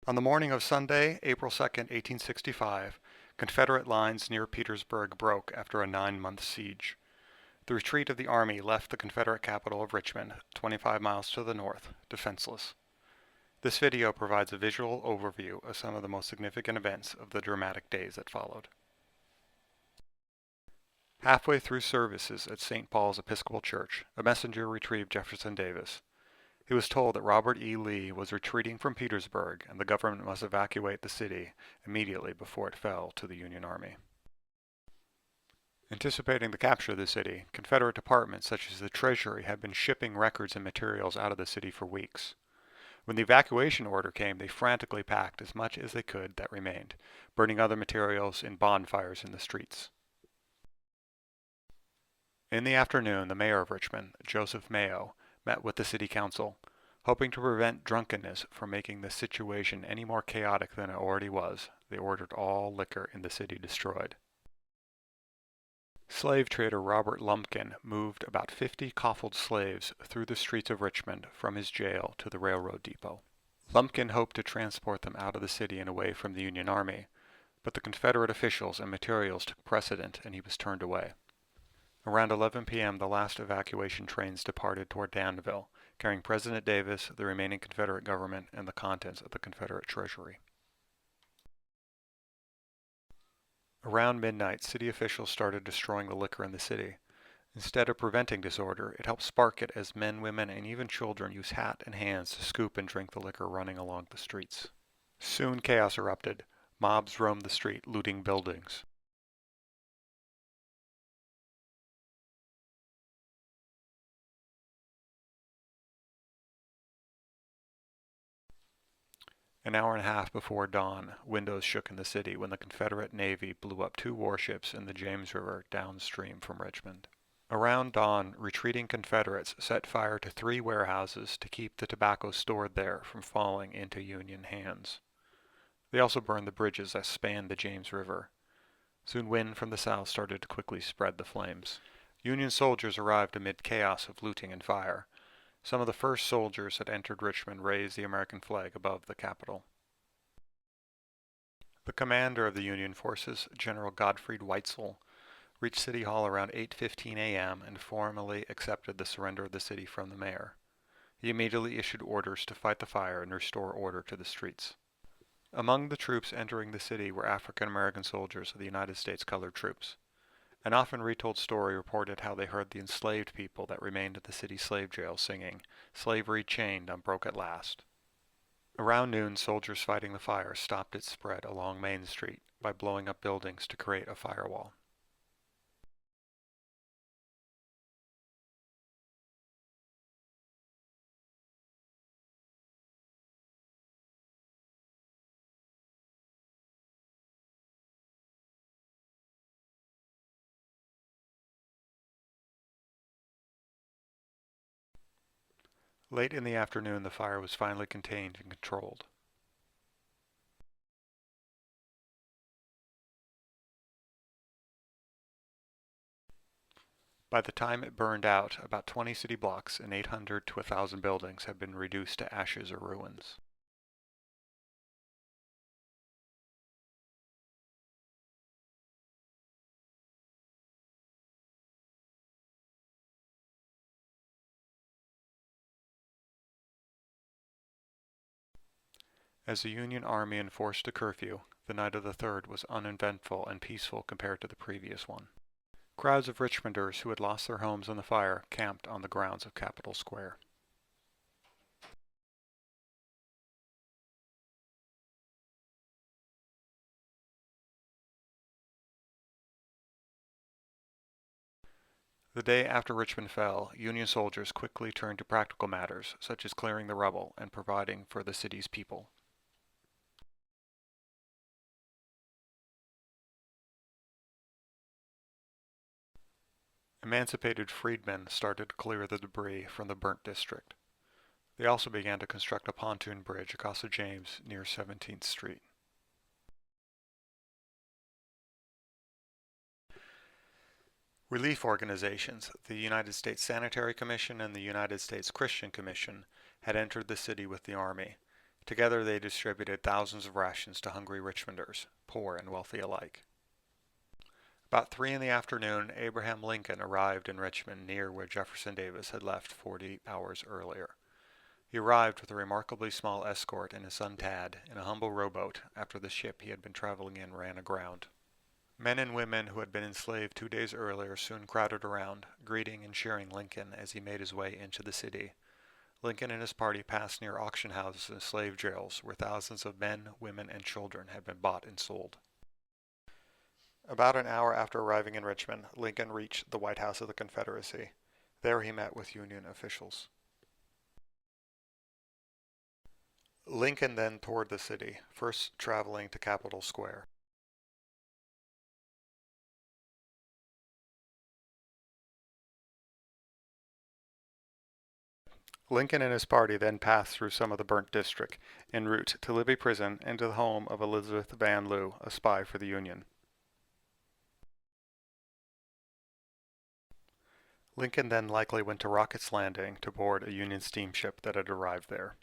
On the morning of Sunday, April 2nd, 1865, Confederate lines near Petersburg broke after a 9-month siege. The retreat of the army left the Confederate capital of Richmond, 25 miles to the north, defenseless. This video provides a visual overview of some of the most significant events of the dramatic days that followed. Halfway through services at St. Paul's Episcopal Church, a messenger retrieved Jefferson Davis. He was told that Robert E. Lee was retreating from Petersburg and the government must evacuate the city immediately before it fell to the Union Army. Anticipating the capture of the city, Confederate departments such as the Treasury had been shipping records and materials out of the city for weeks. When the evacuation order came, they frantically packed as much as they could that remained, burning other materials in bonfires in the streets. In the afternoon, the mayor of Richmond, Joseph Mayo, met with the city council. Hoping to prevent drunkenness from making the situation any more chaotic than it already was, they ordered all liquor in the city destroyed. Slave trader Robert Lumpkin moved about 50 coffled slaves through the streets of Richmond from his jail to the railroad depot. Lumpkin hoped to transport them out of the city and away from the Union Army, but the Confederate officials and materials took precedent and he was turned away. Around 11 p.m., the last evacuation trains departed toward Danville, carrying President Davis, the remaining Confederate government, and the contents of the Confederate Treasury. Around midnight, city officials started destroying the liquor in the city. Instead of preventing disorder, it helped spark it as men, women, and even children used hat and hands to scoop and drink the liquor running along the streets. Soon chaos erupted. Mobs roamed the street, looting buildings. An hour and a half before dawn, windows shook in the city when the Confederate Navy blew up 2 warships in the James River downstream from Richmond. Around dawn, retreating Confederates set fire to 3 warehouses to keep the tobacco stored there from falling into Union hands. They also burned the bridges that spanned the James River. Soon wind from the south started to quickly spread the flames. Union soldiers arrived amid chaos of looting and fire. Some of the first soldiers that entered Richmond raised the American flag above the Capitol. The commander of the Union forces, General Gottfried Weitzel, reached City Hall around 8:15 a.m. and formally accepted the surrender of the city from the mayor. He immediately issued orders to fight the fire and restore order to the streets. Among the troops entering the city were African American soldiers of the United States Colored Troops. An often retold story reported how they heard the enslaved people that remained at the city slave jail singing, "Slavery chained and broke at last." Around noon, soldiers fighting the fire stopped its spread along Main Street by blowing up buildings to create a firewall. Late in the afternoon, the fire was finally contained and controlled. By the time it burned out, about 20 city blocks and 800 to 1,000 buildings had been reduced to ashes or ruins. As the Union Army enforced a curfew, the night of the 3rd was uneventful and peaceful compared to the previous one. Crowds of Richmonders who had lost their homes in the fire camped on the grounds of Capitol Square. The day after Richmond fell, Union soldiers quickly turned to practical matters, such as clearing the rubble and providing for the city's people. Emancipated freedmen started to clear the debris from the burnt district. They also began to construct a pontoon bridge across the James near 17th Street. Relief organizations, the United States Sanitary Commission and the United States Christian Commission, had entered the city with the army. Together they distributed thousands of rations to hungry Richmonders, poor and wealthy alike. About 3 in the afternoon, Abraham Lincoln arrived in Richmond near where Jefferson Davis had left 40 hours earlier. He arrived with a remarkably small escort and his son Tad in a humble rowboat after the ship he had been traveling in ran aground. Men and women who had been enslaved 2 days earlier soon crowded around, greeting and cheering Lincoln as he made his way into the city. Lincoln and his party passed near auction houses and slave jails where thousands of men, women, and children had been bought and sold. About an hour after arriving in Richmond, Lincoln reached the White House of the Confederacy. There he met with Union officials. Lincoln then toured the city, first traveling to Capitol Square. Lincoln and his party then passed through some of the burnt district, en route to Libby Prison and to the home of Elizabeth Van Lew, a spy for the Union. Lincoln then likely went to Rocket's Landing to board a Union steamship that had arrived there.